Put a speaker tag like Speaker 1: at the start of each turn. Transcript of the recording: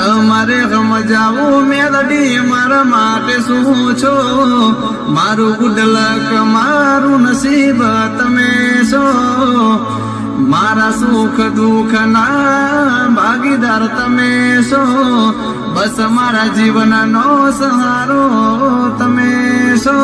Speaker 1: તમારે સમજાવું મેલડી મારા માટે શું છો? મારું ગુડ લક મારું નસીબ તમે છો, મારા સુખ દુઃખ ના ભાગીદાર તમે છો, બસ મારા જીવનનો સહારો તમે છો.